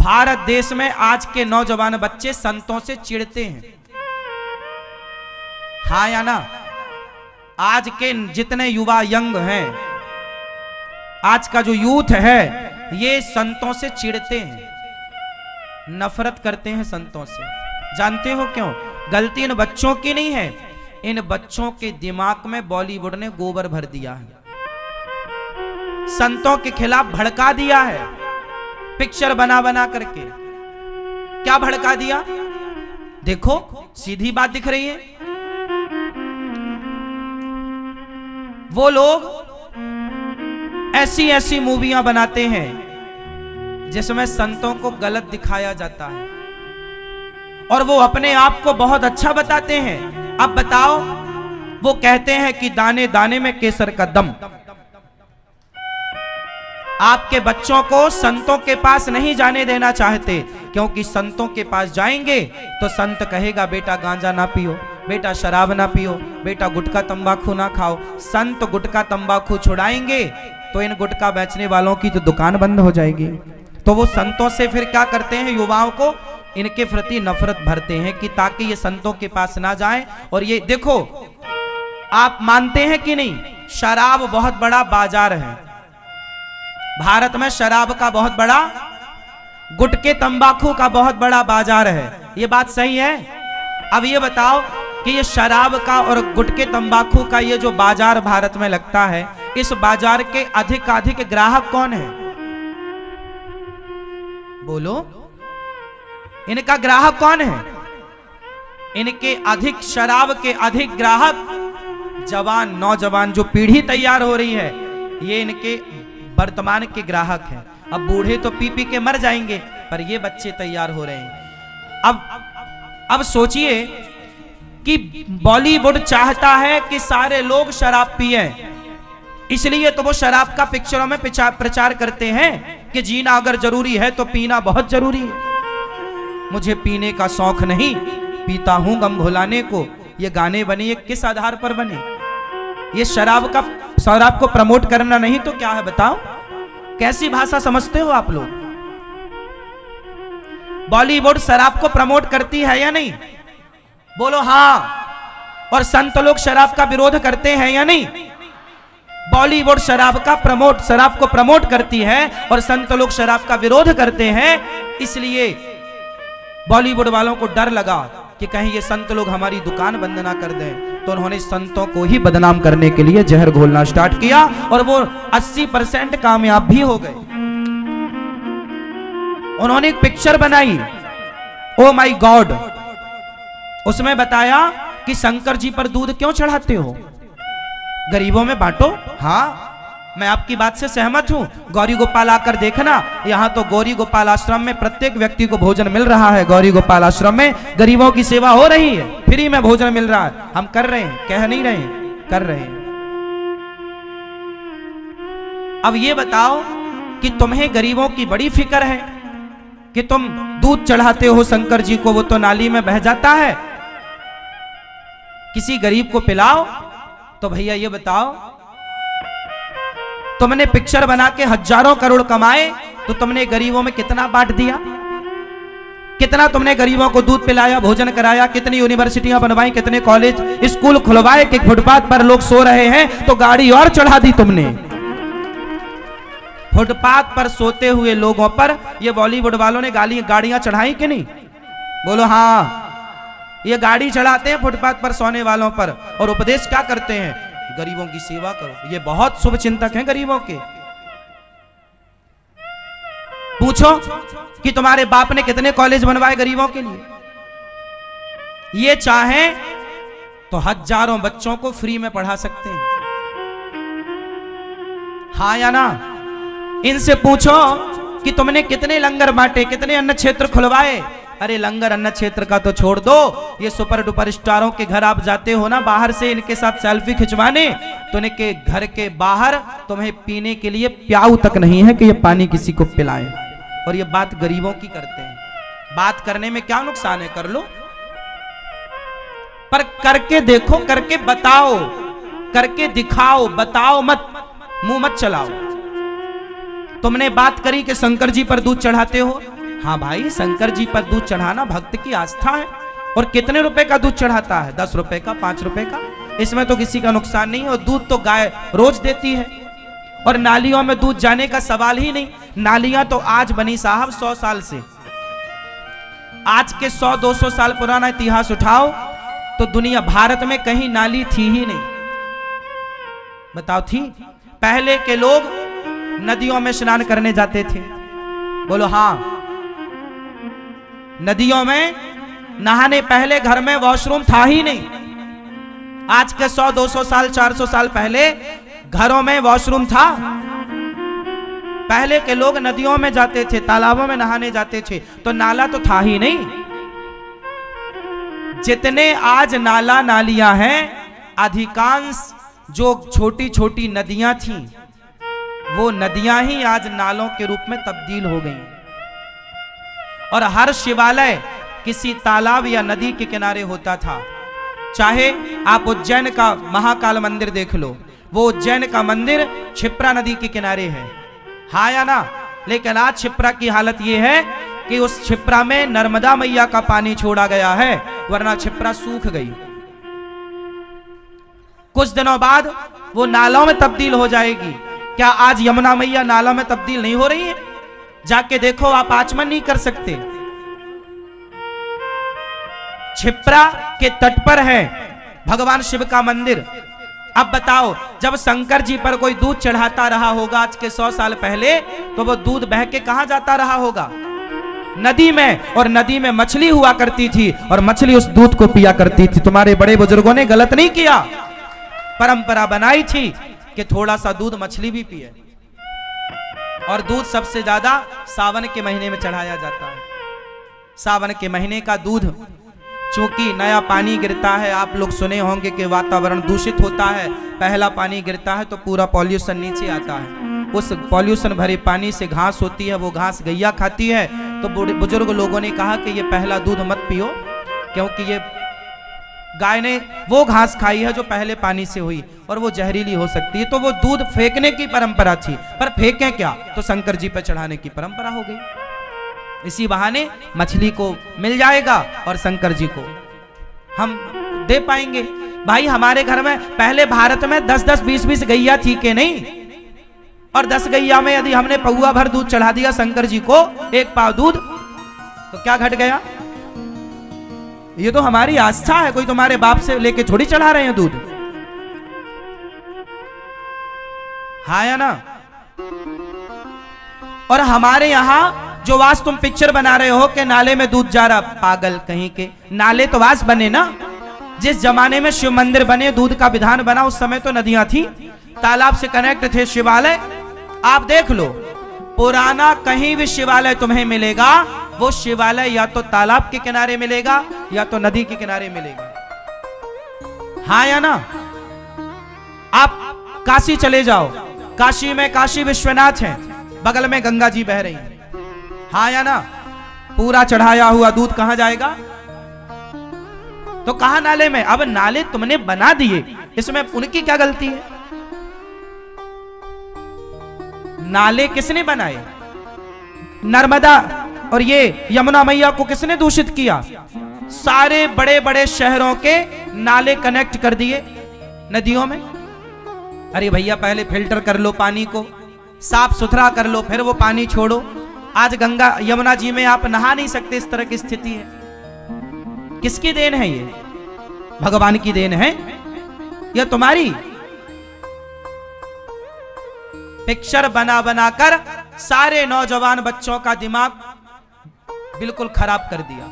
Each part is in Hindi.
भारत देश में आज के नौजवान बच्चे संतों से चिढ़ते हैं, हाँ या ना? आज के जितने युवा यंग हैं, आज का जो यूथ है, ये संतों से चिढ़ते हैं, नफरत करते हैं संतों से। जानते हो क्यों? गलती इन बच्चों की नहीं है, इन बच्चों के दिमाग में बॉलीवुड ने गोबर भर दिया है, संतों के खिलाफ भड़का दिया है, पिक्चर बना बना करके। क्या भड़का दिया? देखो, सीधी बात दिख रही है। वो लोग ऐसी ऐसी मूवियां बनाते हैं जिसमें संतों को गलत दिखाया जाता है और वो अपने आप को बहुत अच्छा बताते हैं। अब बताओ, वो कहते हैं कि दाने दाने में केसर का दम। आपके बच्चों को संतों के पास नहीं जाने देना चाहते, क्योंकि संतों के पास जाएंगे तो संत कहेगा बेटा गांजा ना पियो, बेटा शराब ना पियो, बेटा गुटखा तंबाकू ना खाओ। संत गुटखा तंबाकू छुड़ाएंगे तो इन गुटखा बेचने वालों की तो दुकान बंद हो जाएगी। तो वो संतों से फिर क्या करते हैं? युवाओं को इनके प्रति नफरत भरते हैं कि ताकि ये संतों के पास ना जाएं। और ये देखो, आप मानते हैं कि नहीं, शराब बहुत बड़ा बाजार है भारत में, शराब का बहुत बड़ा, गुटखे तंबाकू का बहुत बड़ा बाजार है। ये बात सही है? अब ये बताओ कि ये शराब का और गुटखे तंबाकू का ये जो बाजार भारत में लगता है, इस बाजार के अधिक ग्राहक कौन है? बोलो, इनका ग्राहक कौन है? इनके अधिक शराब के अधिक ग्राहक जवान, नौजवान जो पीढ़ी तैयार हो रही है, ये इनके वर्तमान के ग्राहक हैं। अब बूढ़े तो पी पी के मर जाएंगे, पर ये बच्चे तैयार हो रहे हैं। अब सोचिए कि बॉलीवुड चाहता है कि सारे लोग शराब पिए, इसलिए तो वो शराब का पिक्चरों में प्रचार करते हैं कि जीना अगर जरूरी है तो पीना बहुत जरूरी है। मुझे पीने का शौक नहीं, पीता हूं गम भुलाने को। ये गाने बने, ये किस आधार पर बने? ये शराब को प्रमोट करना नहीं तो क्या है बताओ? कैसी भाषा समझते हो आप लोग? बॉलीवुड शराब को प्रमोट करती है या नहीं? बोलो हाँ। और संत लोग शराब का विरोध करते हैं या नहीं? बॉलीवुड शराब को प्रमोट करती है और संत लोग शराब का विरोध करते हैं। इसलिए बॉलीवुड वालों को डर लगा कि कहीं ये संत लोग हमारी दुकान बंद ना कर दें, तो उन्होंने संतों को ही बदनाम करने के लिए जहर घोलना स्टार्ट किया और वो 80% कामयाब भी हो गए। उन्होंने एक पिक्चर बनाई, ओ माय गॉड। उसमें बताया कि शंकर जी पर दूध क्यों चढ़ाते हो? गरीबों में बांटो। हाँ, मैं आपकी बात से सहमत हूं। गौरी गोपाल आकर देखना, यहां तो गौरी गोपाल आश्रम में प्रत्येक व्यक्ति को भोजन मिल रहा है। गौरी गोपाल आश्रम में गरीबों की सेवा हो रही है, फ्री में भोजन मिल रहा है। हम कर रहे हैं, कह नहीं रहे हैं, कर रहे हैं। अब ये बताओ कि तुम्हें गरीबों की बड़ी फिक्र है कि तुम दूध चढ़ाते हो शंकर जी को, वो तो नाली में बह जाता है, किसी गरीब को पिलाओ। तो भैया ये बताओ, तुमने पिक्चर बना के हजारों करोड़ कमाए तो तुमने गरीबों में कितना बांट दिया? कितना तुमने गरीबों को दूध पिलाया, भोजन कराया? कितनी यूनिवर्सिटियां बनवाई, कितने कॉलेज स्कूल खुलवाए कि फुटपाथ पर लोग सो रहे हैं तो गाड़ी और चढ़ा दी तुमने। फुटपाथ पर सोते हुए लोगों पर ये बॉलीवुड वालों ने गाड़ियां चढ़ाई कि नहीं? बोलो हाँ। ये गाड़ी चढ़ाते हैं फुटपाथ पर सोने वालों पर और उपदेश क्या करते हैं? गरीबों की सेवा करो। ये बहुत शुभ चिंतक हैं गरीबों के। पूछो कि तुम्हारे बाप ने कितने कॉलेज बनवाए गरीबों के लिए। ये चाहें तो हजारों बच्चों को फ्री में पढ़ा सकते हैं, हाँ या ना? इनसे पूछो कि तुमने कितने लंगर बांटे, कितने अन्न क्षेत्र खुलवाए। अरे लंगर अन्न क्षेत्र का तो छोड़ दो, ये सुपर डुपर स्टारों के घर आप जाते हो ना बाहर से इनके साथ सेल्फी खिंचवाने, तो इनके घर के बाहर तुम्हें पीने के लिए प्याऊ तक नहीं है कि ये पानी किसी को पिलाएं। और ये बात गरीबों की करते हैं। बात करने में क्या नुकसान है? कर लो, पर करके देखो, करके बताओ, करके दिखाओ, बताओ मत, मुंह मत चलाओ। तुमने बात करी कि शंकर जी पर दूध चढ़ाते हो, हाँ भाई, शंकर जी पर दूध चढ़ाना भक्त की आस्था है। और कितने रुपए का दूध चढ़ाता है? 10 रुपए का, 5 रुपए का। इसमें तो किसी का नुकसान नहीं है। और दूध तो गाय रोज देती है। और नालियों में दूध जाने का सवाल ही नहीं। नालियां तो आज बनी साहब 100 साल से। आज के 100-200 साल पुराना इतिहास उठाओ तो दुनिया भारत में कहीं नाली थी ही नहीं। बताओ थी? पहले के लोग नदियों में स्नान करने जाते थे। बोलो हाँ। नदियों में नहाने, पहले घर में वॉशरूम था ही नहीं। आज के 100-200 साल, 400 साल पहले घरों में वॉशरूम था। पहले के लोग नदियों में जाते थे, तालाबों में नहाने जाते थे, तो नाला तो था ही नहीं। जितने आज नाला नालियां हैं, अधिकांश जो छोटी छोटी नदियां थी, वो नदियां ही आज नालों के रूप में तब्दील हो गई। और हर शिवालय किसी तालाब या नदी के किनारे होता था। चाहे आप उज्जैन का महाकाल मंदिर देख लो, वो उज्जैन का मंदिर क्षिप्रा नदी के किनारे है, हाँ या ना? लेकिन आज क्षिप्रा की हालत ये है कि उस क्षिप्रा में नर्मदा मैया का पानी छोड़ा गया है, वरना क्षिप्रा सूख गई। कुछ दिनों बाद वो नालों में तब्दील हो जाएगी। क्या आज यमुना मैया नालों में तब्दील नहीं हो रही है? जाके देखो, आप आचमन नहीं कर सकते। क्षिप्रा के तट पर है भगवान शिव का मंदिर। अब बताओ, जब शंकर जी पर कोई दूध चढ़ाता रहा होगा आज के 100 साल पहले, तो वो दूध बह के कहां जाता रहा होगा? नदी में। और नदी में मछली हुआ करती थी, और मछली उस दूध को पिया करती थी। तुम्हारे बड़े बुजुर्गों ने गलत नहीं किया, परंपरा बनाई थी कि थोड़ा सा दूध मछली भी पिए। और दूध सबसे ज्यादा सावन के महीने में चढ़ाया जाता है। सावन के महीने का दूध, चूंकि नया पानी गिरता है, आप लोग सुने होंगे कि वातावरण दूषित होता है, पहला पानी गिरता है तो पूरा पॉल्यूशन नीचे आता है। उस पॉल्यूशन भरे पानी से घास होती है, वो घास गैया खाती है। तो बुजुर्ग लोगों ने कहा कि ये पहला दूध मत पियो, क्योंकि ये गाय ने वो घास खाई है जो पहले पानी से हुई, और वो जहरीली हो सकती है। तो वो दूध फेंकने की परंपरा थी, पर फेंकें क्या? तो शंकर जी पर चढ़ाने की परंपरा हो गई। इसी बहाने मछली को मिल जाएगा और शंकर जी को हम दे पाएंगे। भाई, हमारे घर में पहले भारत में 10-10, 20-20 गैया थी कि नहीं? और 10 गैया में यदि हमने पौआ भर दूध चढ़ा दिया शंकर जी को, 1 पाव दूध, तो क्या घट गया? ये तो हमारी आस्था है, कोई तुम्हारे बाप से लेके थोड़ी चढ़ा रहे हैं दूध, हाँ या ना? और हमारे यहां जो वास तुम पिक्चर बना रहे हो कि नाले में दूध जा रहा, पागल कहीं के। नाले तो वास बने ना। जिस जमाने में शिव मंदिर बने, दूध का विधान बना, उस समय तो नदियां थी, तालाब से कनेक्ट थे शिवालय। आप देख लो, पुराना कहीं भी शिवालय तुम्हें मिलेगा, वो शिवालय या तो तालाब के किनारे मिलेगा या तो नदी के किनारे मिलेगा, हाँ या ना? आप काशी चले जाओ, काशी में काशी विश्वनाथ है, बगल में गंगा जी बह रही है, हाँ या ना? पूरा चढ़ाया हुआ दूध कहां जाएगा? तो कहां? नाले में। अब नाले तुमने बना दिए, इसमें उनकी क्या गलती है? नाले किसने बनाए? नर्मदा और ये यमुना मैया को किसने दूषित किया? सारे बड़े बड़े शहरों के नाले कनेक्ट कर दिए नदियों में। अरे भैया, पहले फिल्टर कर लो पानी को, साफ सुथरा कर लो, फिर वो पानी छोड़ो। आज गंगा यमुना जी में आप नहा नहीं सकते, इस तरह की स्थिति है। किसकी देन है ये? भगवान की देन है या तुम्हारी? पिक्चर बना बना कर सारे नौजवान बच्चों का दिमाग बिल्कुल खराब कर दिया।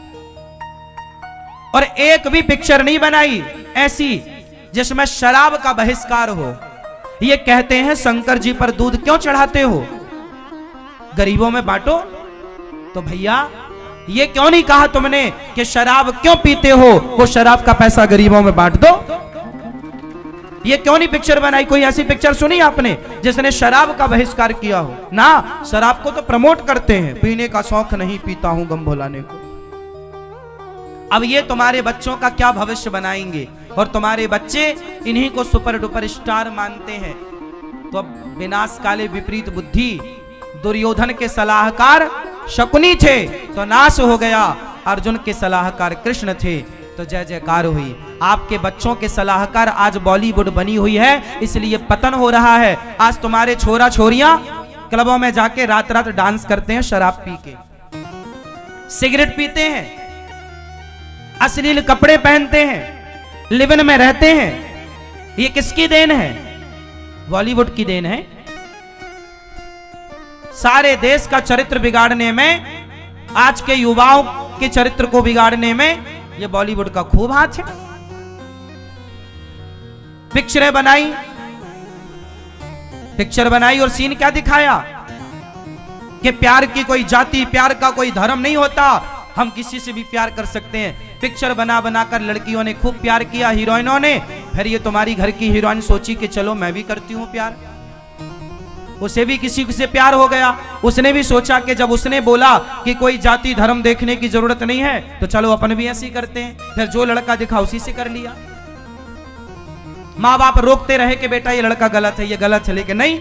और एक भी पिक्चर नहीं बनाई ऐसी जिसमें शराब का बहिष्कार हो। ये कहते हैं शंकर जी पर दूध क्यों चढ़ाते हो? गरीबों में बांटो। तो भैया, ये क्यों नहीं कहा तुमने कि शराब क्यों पीते हो, वो शराब का पैसा गरीबों में बांट दो? ये क्यों नहीं पिक्चर बनाई? कोई ऐसी पिक्चर सुनी आपने जिसने शराब का बहिष्कार किया हो? ना, शराब को तो प्रमोट करते हैं, पीने का शौक नहीं, पीता हूं गम भुलाने को। अब ये तुम्हारे बच्चों का क्या भविष्य बनाएंगे? और तुम्हारे बच्चे इन्हीं को सुपर डुपर स्टार मानते हैं। तो अब विनाश काले विपरीत बुद्धि, दुर्योधन के सलाहकार शकुनी थे तो नाश हो गया, अर्जुन के सलाहकार कृष्ण थे तो जय जयकार हुई। आपके बच्चों के सलाहकार आज बॉलीवुड बनी हुई है, इसलिए पतन हो रहा है। आज तुम्हारे छोरा छोरियां क्लबों में जाके रात रात डांस करते हैं, शराब पी के सिगरेट पीते हैं, अश्लील कपड़े पहनते हैं, लिव इन में रहते हैं। ये किसकी देन है? बॉलीवुड की देन है। सारे देश का चरित्र बिगाड़ने में, आज के युवाओं के चरित्र को बिगाड़ने में ये बॉलीवुड का खूब हाथ है। पिक्चरें बनाई, पिक्चर बनाई और सीन क्या दिखाया कि प्यार की कोई जाति, प्यार का कोई धर्म नहीं होता, हम किसी से भी प्यार कर सकते हैं। पिक्चर बना बनाकर लड़कियों ने खूब प्यार किया, हीरोइनों ने। फिर ये तुम्हारी घर की हीरोइन सोची कि चलो मैं भी करती हूं प्यार, उसे भी किसी से प्यार हो गया। उसने भी सोचा कि जब उसने बोला कि कोई जाति धर्म देखने की जरूरत नहीं है तो चलो अपन भी ऐसे ही करते हैं। फिर जो लड़का दिखा उसी से कर लिया। माँ बाप रोकते रहे कि बेटा ये लड़का गलत है, ये गलत है, लेकिन नहीं,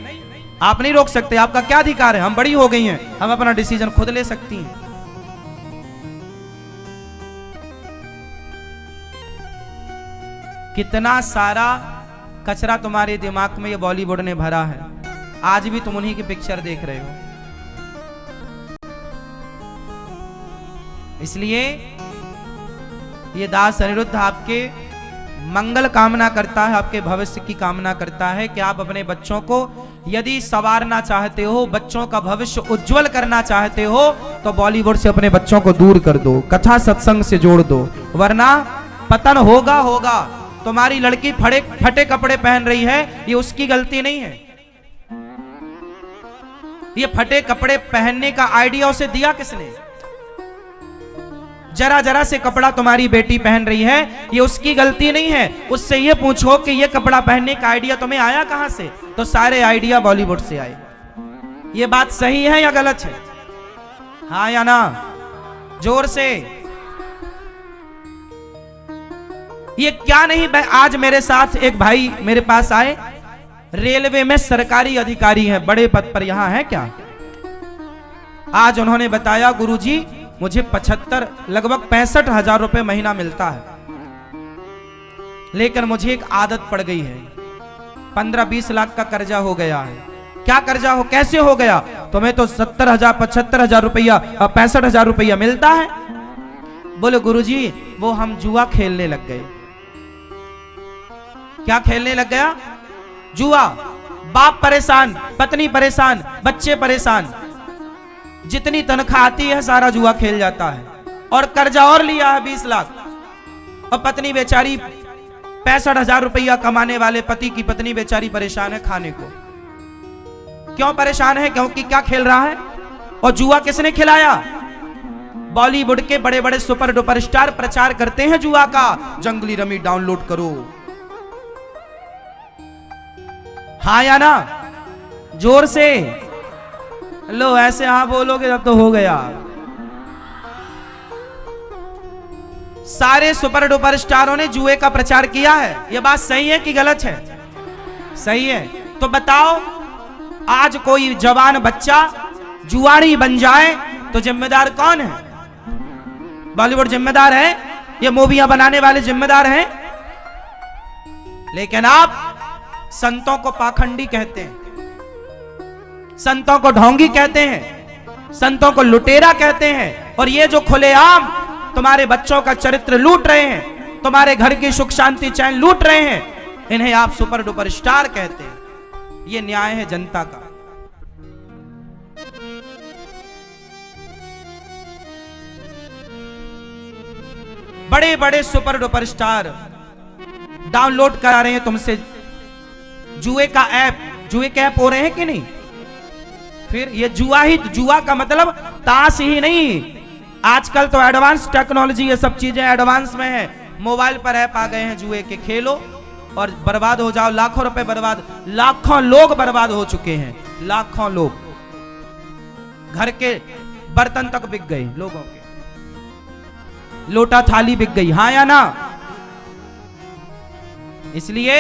आप नहीं रोक सकते। आपका क्या अधिकार है? हम बड़ी हो गई हैं, हम अपना डिसीजन खुद ले सकती हैं। कितना सारा कचरा तुम्हारे दिमाग में ये बॉलीवुड ने भरा है, आज भी तुम उन्हीं की पिक्चर देख रहे हो। इसलिए ये दास अनिरुद्ध आपके मंगल कामना करता है, आपके भविष्य की कामना करता है कि आप अपने बच्चों को यदि संवारना चाहते हो, बच्चों का भविष्य उज्जवल करना चाहते हो, तो बॉलीवुड से अपने बच्चों को दूर कर दो, कथा सत्संग से जोड़ दो, वरना पतन होगा होगा। तुम्हारी लड़की फटे कपड़े पहन रही है, ये उसकी गलती नहीं है। ये फटे कपड़े पहनने का आइडिया उसे दिया किसने? जरा जरा से कपड़ा तुम्हारी बेटी पहन रही है, ये उसकी गलती नहीं है। उससे ये पूछो कि ये कपड़ा पहनने का आइडिया तुम्हें आया कहां से? तो सारे आइडिया बॉलीवुड से आए। ये बात सही है या गलत है? हाँ या ना? जोर से। ये क्या नहीं, आज मेरे साथ एक भाई मेरे पास आए, रेलवे में सरकारी अधिकारी हैं, बड़े पद पर यहां है क्या। आज उन्होंने बताया, गुरुजी मुझे 75 लगभग 65,000 रुपए महीना मिलता है, लेकिन मुझे एक आदत पड़ गई है, 15-20 लाख का कर्जा हो गया है। क्या कर्जा हो, कैसे हो गया? तुम्हें तो 70,000 75,000 रुपया 65,000 रुपया मिलता है। बोले गुरुजी वो हम जुआ खेलने लग गए। क्या खेलने लग गया? जुआ। बाप परेशान, पत्नी परेशान, बच्चे परेशान, जितनी तनख्वाह आती है सारा जुआ खेल जाता है, और कर्जा और लिया है 20 लाख। और पत्नी बेचारी 65,000 रुपया कमाने वाले पति की पत्नी बेचारी परेशान है खाने को। क्यों परेशान है? क्योंकि क्या खेल रहा है? और जुआ किसने खिलाया? बॉलीवुड के बड़े बड़े सुपर डुपर स्टार प्रचार करते हैं जुआ का, जंगली रमी डाउनलोड करो। हाँ या ना? जोर से लो, ऐसे हाँ बोलोगे जब तो हो गया। सारे सुपर डुपर स्टारों ने जुए का प्रचार किया है। यह बात सही है कि गलत है? सही है। तो बताओ, आज कोई जवान बच्चा जुआरी बन जाए तो जिम्मेदार कौन है? बॉलीवुड जिम्मेदार है? ये मूवियां बनाने वाले जिम्मेदार हैं? लेकिन आप संतों को पाखंडी कहते हैं, संतों को ढोंगी कहते हैं, संतों को लुटेरा कहते हैं। और ये जो खुलेआम तुम्हारे बच्चों का चरित्र लूट रहे हैं, तुम्हारे घर की सुख शांति चैन लूट रहे हैं, इन्हें आप सुपर डुपर स्टार कहते हैं। ये न्याय है जनता का? बड़े बड़े सुपर डुपर स्टार डाउनलोड करा रहे हैं तुमसे जुए का ऐप। जुए के ऐप हो रहे हैं कि नहीं? फिर ये जुआ ही, जुआ का मतलब ताश ही नहीं, आजकल तो एडवांस टेक्नोलॉजी, ये सब चीजें एडवांस में है। मोबाइल पर ऐप आ गए हैं जुए के, खेलो और बर्बाद हो जाओ, लाखों रुपए बर्बाद। लाखों लोग बर्बाद हो चुके हैं, लाखों लोग। घर के बर्तन तक बिक गए लोगों के, लोटा थाली बिक गई। हाँ या ना? इसलिए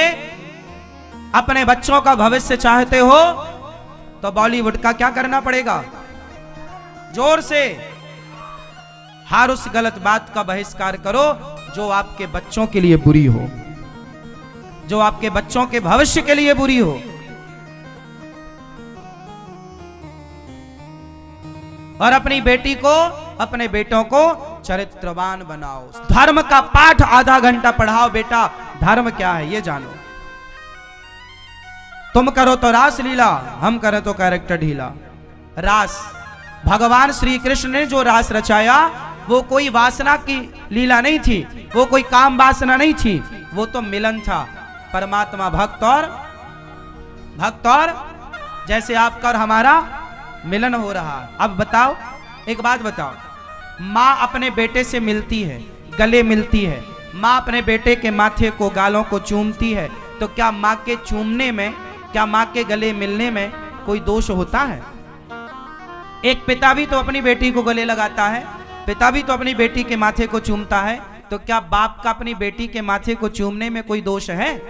अपने बच्चों का भविष्य चाहते हो तो बॉलीवुड का क्या करना पड़ेगा? जोर से हर उस गलत बात का बहिष्कार करो जो आपके बच्चों के लिए बुरी हो, जो आपके बच्चों के भविष्य के लिए बुरी हो। और अपनी बेटी को, अपने बेटों को चरित्रवान बनाओ। धर्म का पाठ आधा घंटा पढ़ाओ। बेटा धर्म क्या है ये जानो। तुम करो तो रास लीला, हम करें तो कैरेक्टर ढीला। रास, भगवान श्री कृष्ण ने जो रास रचाया वो कोई वासना की लीला नहीं थी, वो कोई काम वासना नहीं थी, वो तो मिलन था परमात्मा भक्त और जैसे आपका और हमारा मिलन हो रहा। अब बताओ, एक बात बताओ, माँ अपने बेटे से मिलती है, गले मिलती है, माँ अपने बेटे के माथे को, गालों को चूमती है, तो क्या माँ के चूमने में, क्या माँ के गले मिलने में कोई दोष होता है? एक पिता भी तो अपनी बेटी को गले लगाता है, पिता भी तो अपनी बेटी के माथे को चूमता है, तो क्या बाप का अपनी बेटी के माथे को चूमने में कोई दोष है?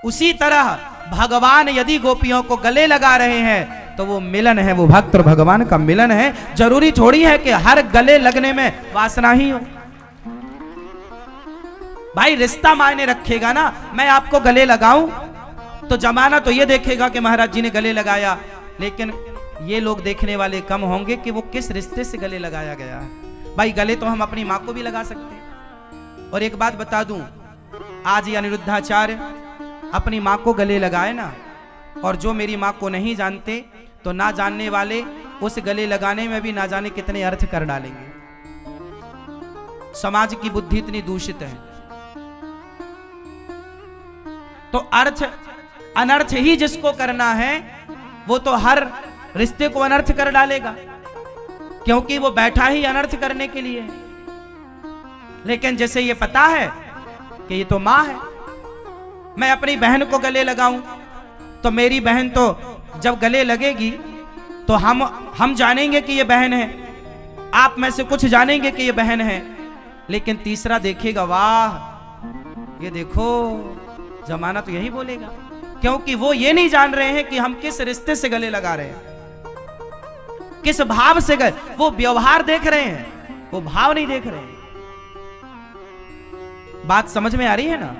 उसी तरह भगवान यदि गोपियों को गले लगा रहे हैं तो वो मिलन है, वो भक्त और भगवान का मिलन है। जरूरी थोड़ी है कि हर गले लगने में वासना ही हो। भाई रिश्ता मायने रखेगा ना। मैं आपको गले लगाऊं तो जमाना तो ये देखेगा कि महाराज जी ने गले लगाया, लेकिन ये लोग देखने वाले कम होंगे कि वो किस रिश्ते से गले लगाया गया है। भाई गले तो हम अपनी माँ को भी लगा सकते हैं। और एक बात बता दूं, आज ये अनिरुद्धाचार्य अपनी माँ को गले लगाए ना, और जो मेरी माँ को नहीं जानते तो ना जानने वाले उस गले लगाने में भी ना जाने कितने अर्थ कर डालेंगे। समाज की बुद्धि इतनी दूषित है, तो अर्थ अनर्थ ही जिसको करना है वो तो हर रिश्ते को अनर्थ कर डालेगा, क्योंकि वो बैठा ही अनर्थ करने के लिए। लेकिन जैसे ये पता है कि ये तो माँ है, मैं अपनी बहन को गले लगाऊं तो मेरी बहन तो जब गले लगेगी तो हम जानेंगे कि ये बहन है, आप में से कुछ जानेंगे कि ये बहन है, लेकिन तीसरा देखेगा, वाह ये देखो, जमाना तो यही बोलेगा, क्योंकि वो ये नहीं जान रहे हैं कि हम किस रिश्ते से गले लगा रहे हैं, किस भाव से गए। वो व्यवहार देख रहे हैं, वो भाव नहीं देख रहे हैं। बात समझ में आ रही है ना?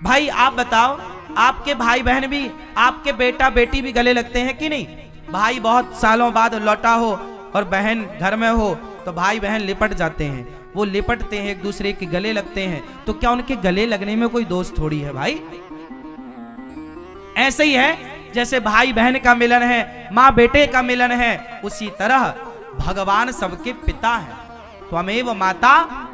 भाई आप बताओ, आपके भाई बहन भी, आपके बेटा बेटी भी गले लगते हैं कि नहीं? भाई बहुत सालों बाद लौटा हो और बहन घर में हो तो भाई बहन लिपट जाते हैं, वो लिपटते हैं, एक दूसरे के गले लगते हैं, तो क्या उनके गले लगने में कोई दोष थोड़ी है भाई? ऐसे ही है जैसे भाई बहन का मिलन है, माँ बेटे का मिलन है, उसी तरह भगवान सबके पिता है। त्वमेव माता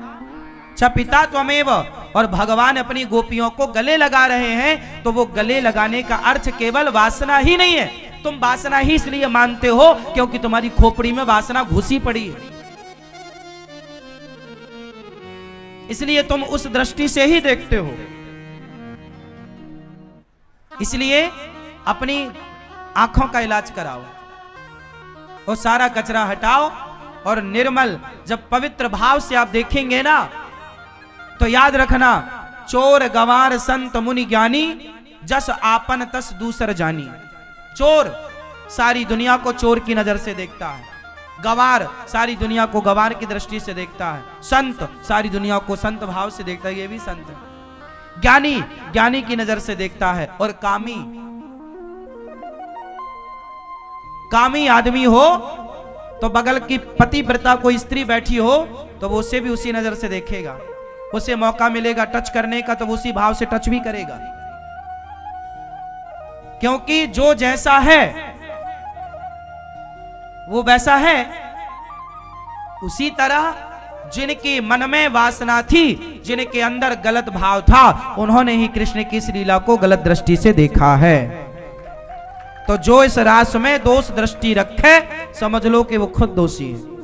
च पिता त्वमेव। और भगवान अपनी गोपियों को गले लगा रहे हैं, तो वो गले लगाने का अर्थ केवल वासना ही नहीं है। तुम वासना ही इसलिए मानते हो क्योंकि तुम्हारी खोपड़ी में वासना घुसी पड़ी है, इसलिए तुम उस दृष्टि से ही देखते हो। इसलिए अपनी आंखों का इलाज कराओ और सारा कचरा हटाओ, और निर्मल जब पवित्र भाव से आप देखेंगे ना, तो याद रखना, चोर गंवार संत मुनि ज्ञानी, जस आपन तस दूसर जानी। चोर सारी दुनिया को चोर की नजर से देखता है, गंवार सारी दुनिया को गंवार की दृष्टि से देखता है, संत सारी दुनिया को संत भाव से देखता है, ये भी संत है। ज्ञानी ज्ञानी की नजर से देखता है, और कामी आदमी हो तो बगल की पतिव्रता कोई स्त्री बैठी हो तो वो उसे भी उसी नजर से देखेगा, उसे मौका मिलेगा टच करने का तो वो उसी भाव से टच भी करेगा, क्योंकि जो जैसा है वो वैसा है। उसी तरह जिनकी मन में वासना थी, जिनके अंदर गलत भाव था, उन्होंने ही कृष्ण की इस लीला को गलत दृष्टि से देखा है। तो जो इस रास में दोष दृष्टि रखे, समझ लो कि वो खुद दोषी है।